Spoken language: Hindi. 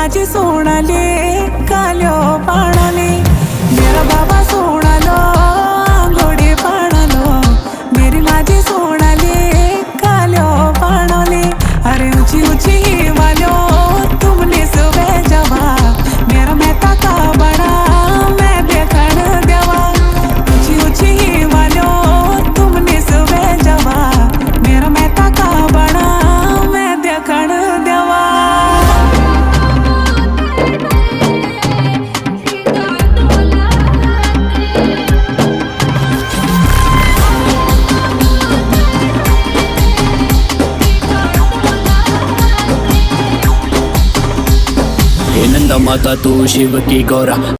माझी सोनाली कालो पाणाली मेरा बाबा सोनालो गोडी पाणालो मेरी माझी सोनाली कालो पाणाली अरे ऊंची ऊंची हिमालो तुमने सुबह जवा मेरा मेहता का बड़ा मैं देखण देवा ऊंची ऊंची हिमालो तुमने सुबह जवा मेरा मेहता का बड़ा मैं देखण देवा हे नंदा माता तू शिव की गौरा।